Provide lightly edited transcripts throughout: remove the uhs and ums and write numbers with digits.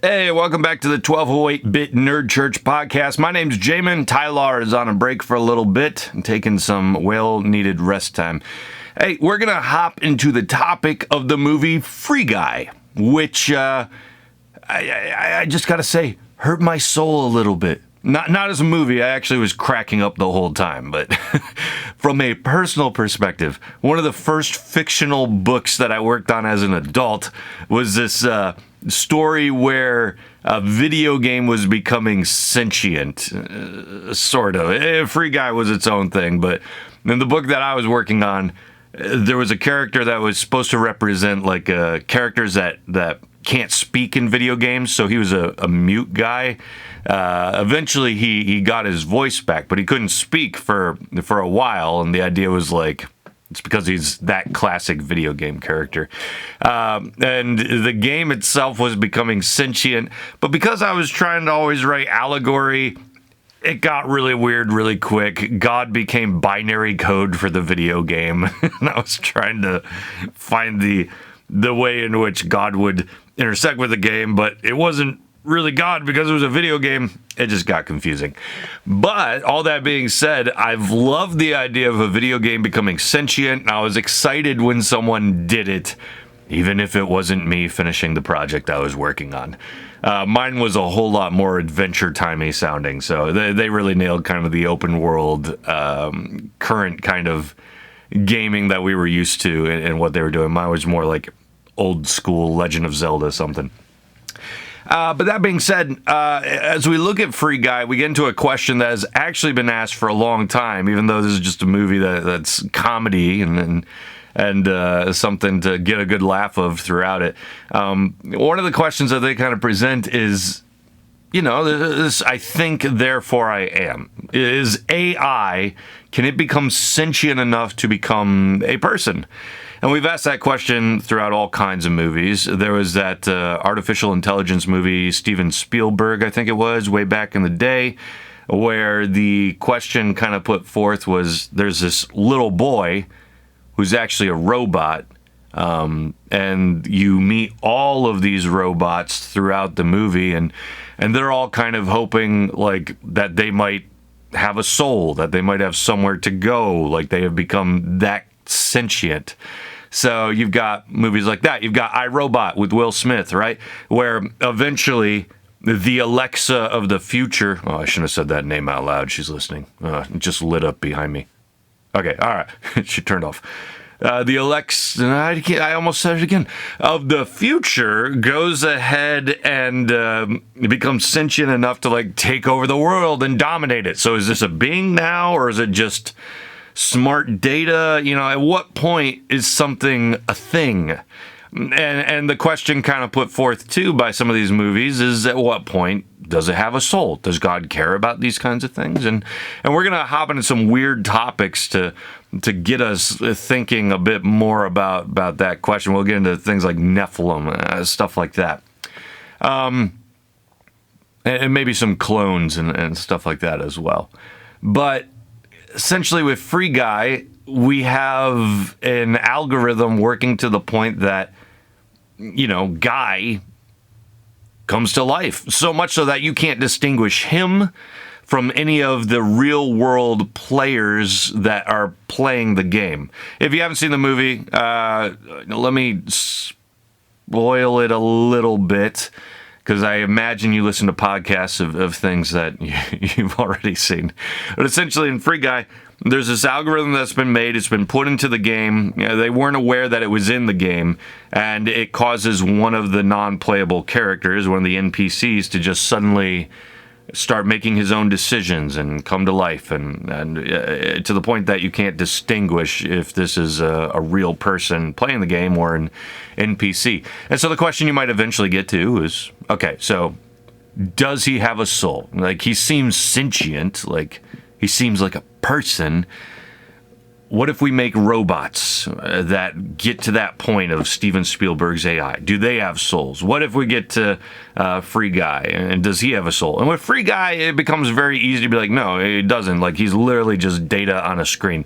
Hey, welcome back to the 1208-Bit Nerd Church podcast. My name's Jamin. Tyler is on a break for a little bit and taking some well-needed rest time. Hey, we're going to hop into the topic of the movie Free Guy, which, I just got to say, hurt my soul a little bit. Not as a movie, I actually was cracking up the whole time, but from a personal perspective, one of the first fictional books that I worked on as an adult was this story where a video game was becoming sentient, sort of. Free Guy was its own thing, but in the book that I was working on, there was a character that was supposed to represent like characters that can't speak in video games, so he was a mute guy. Eventually he got his voice back, but he couldn't speak for a while, and the idea was like, it's because he's that classic video game character. And the game itself was becoming sentient, but because I was trying to always write allegory, it got really weird really quick. God became binary code for the video game, and I was trying to find the way in which God would intersect with the game, but it wasn't really God because it was a video game. It just got confusing. But all that being said, I've loved the idea of a video game becoming sentient, and I was excited when someone did it, even if it wasn't me finishing the project I was working on. Mine was a whole lot more adventure timey sounding, so they really nailed kind of the open world, current kind of gaming that we were used to and what they were doing. Mine was more like old school Legend of Zelda something. But that being said, as we look at Free Guy, we get into a question that has actually been asked for a long time, even though this is just a movie that's comedy and something to get a good laugh of throughout it. One of the questions that they kind of present is, this, I think, therefore I am. Is AI, can it become sentient enough to become a person? And we've asked that question throughout all kinds of movies. There was that artificial intelligence movie, Steven Spielberg, I think it was, way back in the day, where the question kind of put forth was, there's this little boy who's actually a robot, and you meet all of these robots throughout the movie, and they're all kind of hoping like that they might have a soul, that they might have somewhere to go, like they have become that sentient. So you've got movies like that. You've got iRobot with Will Smith, right? Where eventually the Alexa of the future... Oh, I shouldn't have said that name out loud. She's listening. It just lit up behind me. Okay, all right. She turned off. The Alexa... I almost said it again. Of the future goes ahead and becomes sentient enough to like take over the world and dominate it. So is this a being now, or is it just smart data? At what point is something a thing? And the question kind of put forth too by some of these movies is, at what point does it have a soul? Does God care about these kinds of things? And we're gonna hop into some weird topics to get us thinking a bit more about that question. We'll get into things like Nephilim, stuff like that, and maybe some clones and stuff like that as well. But essentially, with Free Guy, we have an algorithm working to the point that, Guy comes to life. So much so that you can't distinguish him from any of the real-world players that are playing the game. If you haven't seen the movie, let me spoil it a little bit, because I imagine you listen to podcasts of things that you've already seen. But essentially, in Free Guy, there's this algorithm that's been made. It's been put into the game. They weren't aware that it was in the game, and it causes one of the non-playable characters, one of the NPCs, to just suddenly start making his own decisions and come to life, and to the point that you can't distinguish if this is a real person playing the game or an NPC. And so the question you might eventually get to is, okay, so does he have a soul? Like, he seems sentient, like he seems like a person, what if we make robots that get to that point of Steven Spielberg's AI? Do they have souls? What if we get to Free Guy, and does he have a soul? And with Free Guy, it becomes very easy to be like, no, it doesn't. Like, he's literally just data on a screen.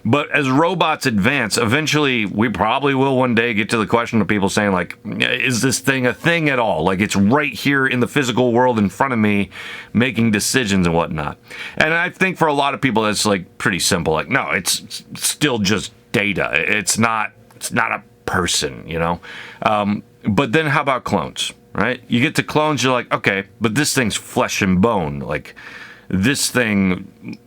But as robots advance, eventually we probably will one day get to the question of people saying, like, is this thing a thing at all? Like, it's right here in the physical world in front of me making decisions and whatnot. And I think for a lot of people, that's like pretty simple. Like, no, it's still just data. It's not a person, you know? But then how about clones, right? You get to clones, you're like, okay, but this thing's flesh and bone. Like, this thing,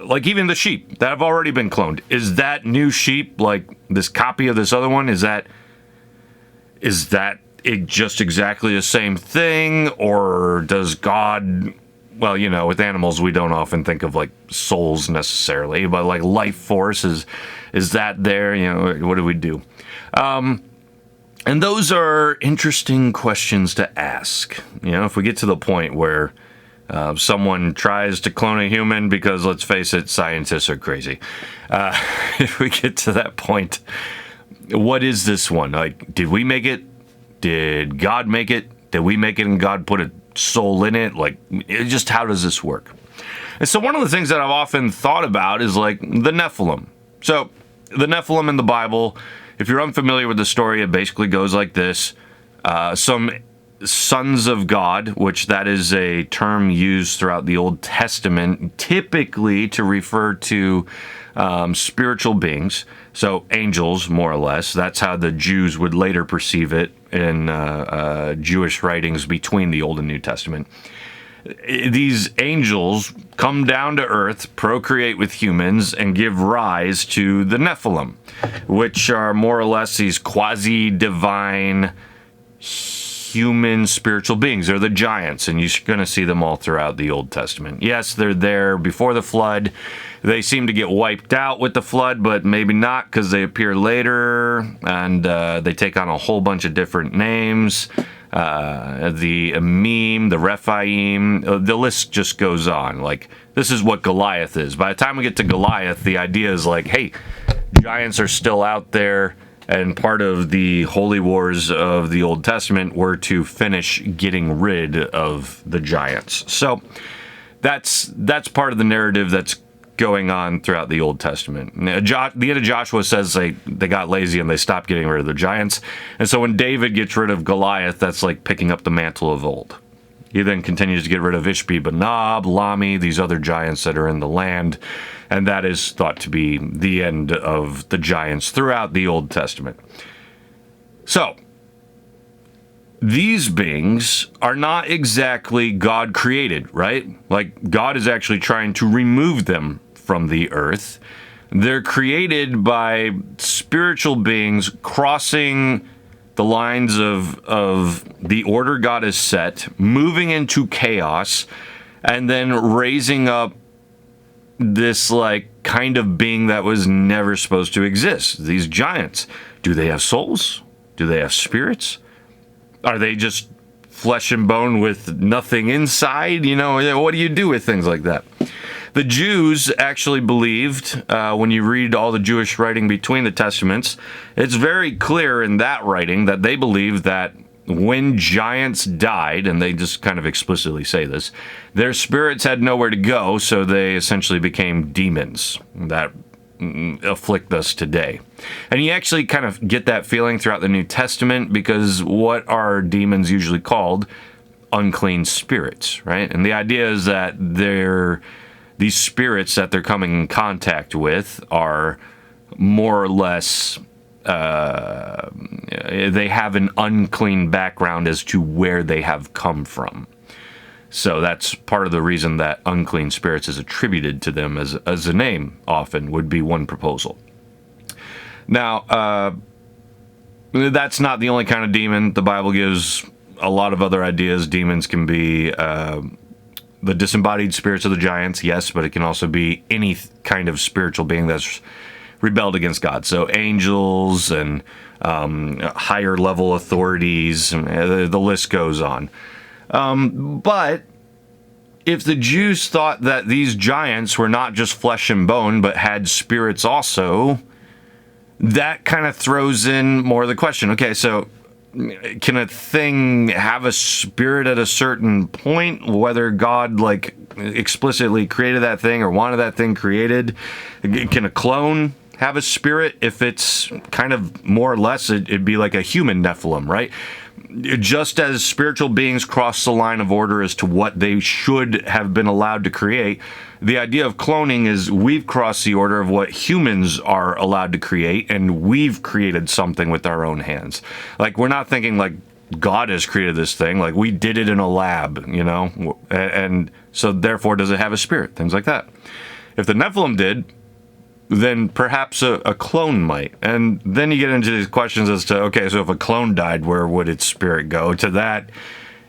like even the sheep that have already been cloned, is that new sheep like this copy of this other one? Is that it just exactly the same thing? Or does God... Well, you know, with animals, we don't often think of like souls necessarily, but like life force, is that there? You know, what do we do? And those are interesting questions to ask. You know, if we get to the point where someone tries to clone a human, because let's face it, scientists are crazy. If we get to that point, what is this one? Like, did we make it? Did God make it? Did we make it and God put a soul in it? Like, just how does this work? And so one of the things that I've often thought about is like the Nephilim. So the Nephilim in the Bible, if you're unfamiliar with the story, it basically goes like this. Some sons of God, which that is a term used throughout the Old Testament, typically to refer to spiritual beings. So angels, more or less. That's how the Jews would later perceive it in Jewish writings between the Old and New Testament. These angels come down to earth, procreate with humans, and give rise to the Nephilim, which are more or less these quasi-divine human spiritual beings. They're the giants, and you're going to see them all throughout the Old Testament. Yes, they're there before the flood. They seem to get wiped out with the flood, but maybe not, because they appear later, and they take on a whole bunch of different names. The Amim, the Rephaim, the list just goes on. Like, this is what Goliath is. By the time we get to Goliath, the idea is like, hey, giants are still out there, and part of the holy wars of the Old Testament were to finish getting rid of the giants. So that's part of the narrative that's going on throughout the Old Testament. The end of Joshua says they got lazy and they stopped getting rid of the giants. And so when David gets rid of Goliath, that's like picking up the mantle of old. He then continues to get rid of Ishbi-Benob, Lami, these other giants that are in the land. And that is thought to be the end of the giants throughout the Old Testament. So, these beings are not exactly God created, right? Like, God is actually trying to remove them from the earth. They're created by spiritual beings crossing the lines of the order God has set, moving into chaos, and then raising up this like kind of being that was never supposed to exist. These giants, do they have souls? Do they have spirits? Are they just flesh and bone with nothing inside? You know, what do you do with things like that? The Jews actually believed, when you read all the Jewish writing between the Testaments, it's very clear in that writing that they believed that when giants died, and they just kind of explicitly say this, their spirits had nowhere to go, so they essentially became demons that afflict us today. And you actually kind of get that feeling throughout the New Testament, because what are demons usually called? Unclean spirits, right? And the idea is that these spirits that they're coming in contact with are more or less, they have an unclean background as to where they have come from. So that's part of the reason that unclean spirits is attributed to them as a name often would be one proposal. Now, that's not the only kind of demon. The Bible gives a lot of other ideas. Demons can be the disembodied spirits of the giants, yes, but it can also be any kind of spiritual being that's rebelled against God. So angels and higher level authorities, the list goes on. But if the Jews thought that these giants were not just flesh and bone, but had spirits also, that kind of throws in more of the question. Okay, so can a thing have a spirit at a certain point, whether God like explicitly created that thing or wanted that thing created? Can a clone have a spirit? If it's kind of more or less, it'd be like a human Nephilim, right? Just as spiritual beings cross the line of order as to what they should have been allowed to create, the idea of cloning is we've crossed the order of what humans are allowed to create, and we've created something with our own hands. Like, we're not thinking like God has created this thing, like we did it in a lab, you know? And so therefore, does it have a spirit? Things like that. If the Nephilim did, then perhaps a clone might. And then you get into these questions as to, okay, so if a clone died, where would its spirit go? To that,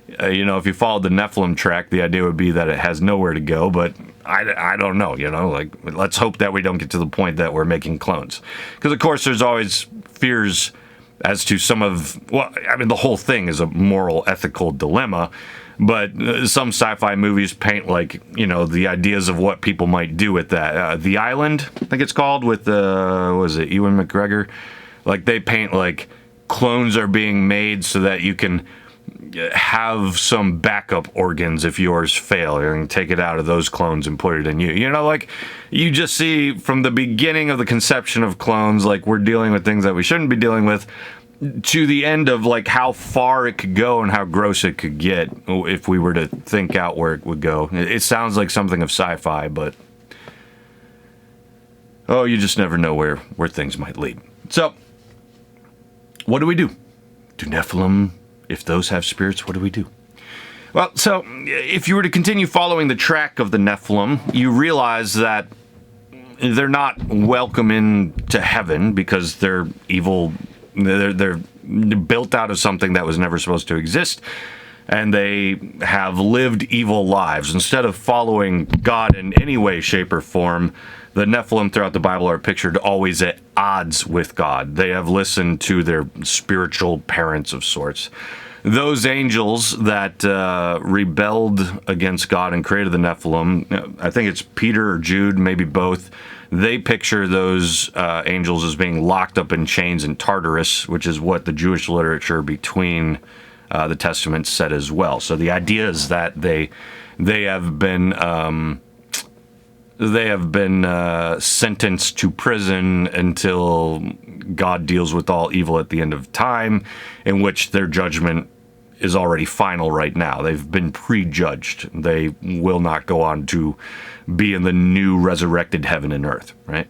if you followed the Nephilim track, the idea would be that it has nowhere to go, but I don't know, like, let's hope that we don't get to the point that we're making clones. Because, of course, there's always fears as to the whole thing is a moral, ethical dilemma. But some sci-fi movies paint the ideas of what people might do with that. The Island, I think it's called, with Ewan McGregor? Like, they paint clones are being made so that you can have some backup organs if yours fail. You can take it out of those clones and put it in you. You just see from the beginning of the conception of clones, we're dealing with things that we shouldn't be dealing with, to the end of how far it could go and how gross it could get if we were to think out where it would go. It sounds like something of sci-fi, but you just never know where things might lead. So, what do we do? Do Nephilim, if those have spirits, what do we do? Well, so if you were to continue following the track of the Nephilim, you realize that they're not welcome into heaven because they're evil. They're built out of something that was never supposed to exist, and they have lived evil lives. Instead of following God in any way, shape, or form, the Nephilim throughout the Bible are pictured always at odds with God. They have listened to their spiritual parents of sorts. Those angels that rebelled against God and created the Nephilim, I think it's Peter or Jude, maybe both, they picture those angels as being locked up in chains in Tartarus, which is what the Jewish literature between the Testaments said as well. So the idea is that they have been sentenced to prison until God deals with all evil at the end of time, in which their judgment is already final right now. They've been prejudged. They will not go on to be in the new resurrected heaven and earth, right?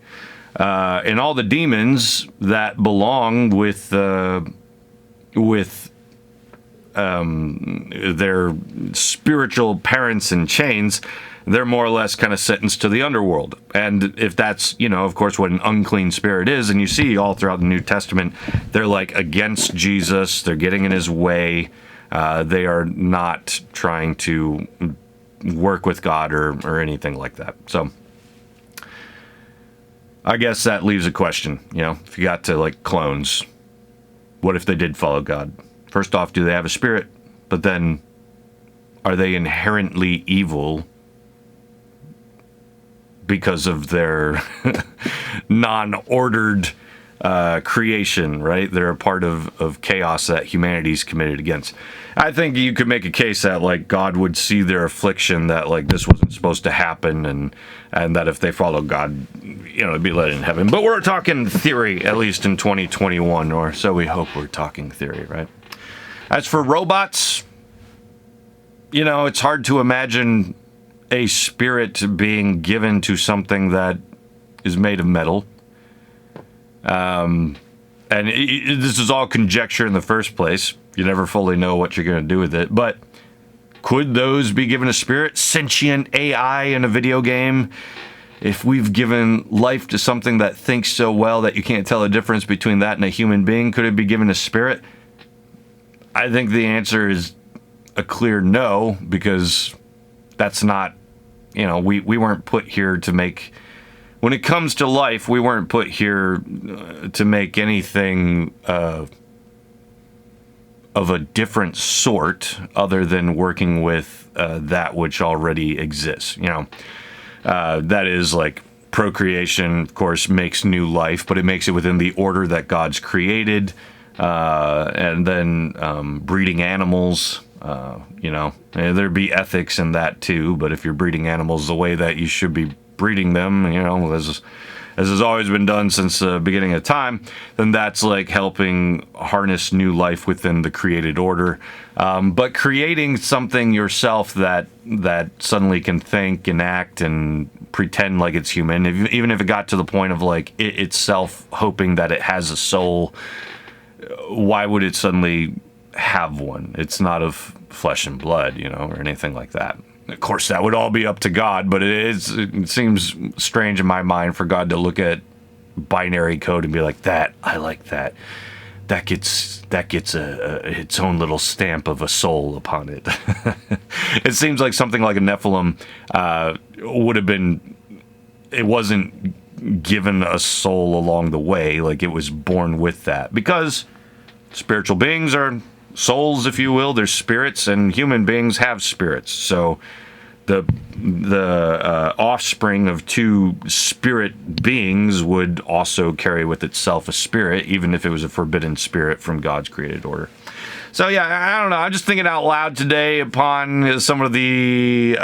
And all the demons that belong with their spiritual parents in chains, they're more or less kind of sentenced to the underworld. And if that's, of course, what an unclean spirit is, and you see all throughout the New Testament, they're against Jesus, they're getting in his way, they are not trying to work with God or anything like that. So I guess that leaves a question, if you got to clones, what if they did follow God? First off, do they have a spirit? But then, are they inherently evil because of their non-ordered creation, right? They're a part of chaos that humanity's committed against. I think you could make a case that God would see their affliction, that this wasn't supposed to happen, and that if they followed God, it'd be let in heaven. But we're talking theory, at least in 2021, or so we hope we're talking theory, right? As for robots, it's hard to imagine a spirit being given to something that is made of metal. And this is all conjecture in the first place. You never fully know what you're going to do with it. But could those be given a spirit? Sentient AI in a video game? If we've given life to something that thinks so well that you can't tell the difference between that and a human being, could it be given a spirit? I think the answer is a clear no, because that's not, we weren't put here to make, when it comes to life, we weren't put here to make anything of of a different sort other than working with that which already exists. That is like procreation, of course, makes new life, but it makes it within the order that God's created. And then breeding animals, and there'd be ethics in that too. But if you're breeding animals the way that you should be breeding them, as has always been done since the beginning of time, then that's like helping harness new life within the created order. But creating something yourself that suddenly can think and act and pretend like it's human, even if it got to the point of like it itself hoping that it has a soul, why would it suddenly have one? It's not of flesh and blood, or anything like that. Of course, that would all be up to God, but it seems strange in my mind for God to look at binary code and be like, I like that. That gets its own little stamp of a soul upon it. It seems like something like a Nephilim would have been. It wasn't given a soul along the way, like it was born with that, because spiritual beings are souls, if you will. They're spirits, and human beings have spirits. So the offspring of two spirit beings would also carry with itself a spirit, even if it was a forbidden spirit from God's created order. So yeah, I don't know. I'm just thinking out loud today upon some of the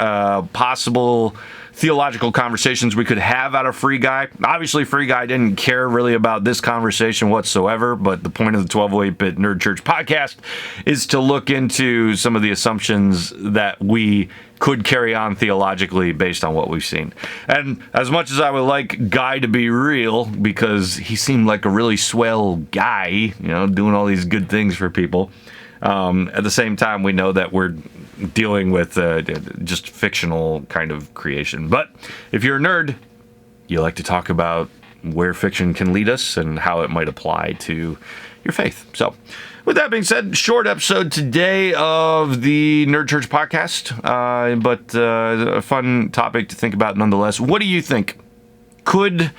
possible theological conversations we could have out of Free Guy. Obviously, Free Guy didn't care really about this conversation whatsoever, but the point of the 1208-Bit Nerd Church podcast is to look into some of the assumptions that we could carry on theologically based on what we've seen. And as much as I would like Guy to be real, because he seemed like a really swell guy, doing all these good things for people, at the same time, we know that we're dealing with just fictional kind of creation. But if you're a nerd, you like to talk about where fiction can lead us and how it might apply to your faith. So with that being said, short episode today of the Nerd Church podcast, but a fun topic to think about nonetheless. What do you think? Could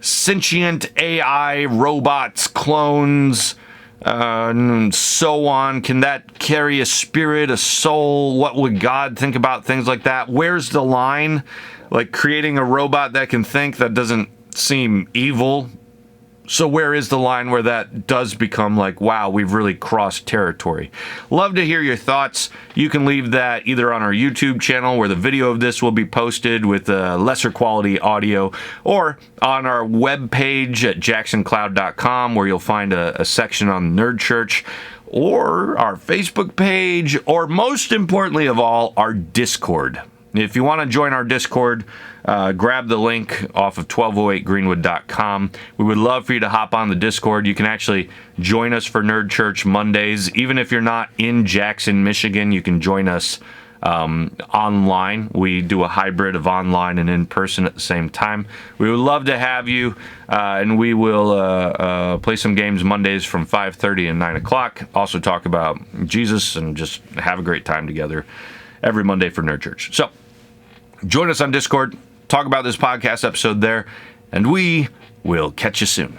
sentient AI, robots, clones, and so on, can that carry a spirit, a soul? What would God think about things like that? Where's the line? Like creating a robot that can think, that doesn't seem evil. So where is the line where that does become like, wow, we've really crossed territory? Love to hear your thoughts. You can leave that either on our YouTube channel, where the video of this will be posted with lesser quality audio, or on our webpage at jacksoncloud.com, where you'll find a section on Nerd Church, or our Facebook page, or most importantly of all, our Discord. If you want to join our Discord, grab the link off of 1208greenwood.com. We would love for you to hop on the Discord. You can actually join us for Nerd Church Mondays. Even if you're not in Jackson, Michigan, you can join us online. We do a hybrid of online and in person at the same time. We would love to have you, and we will play some games Mondays from 5:30 and 9 o'clock. Also talk about Jesus and just have a great time together every Monday for Nerd Church. So join us on Discord, talk about this podcast episode there, and we will catch you soon.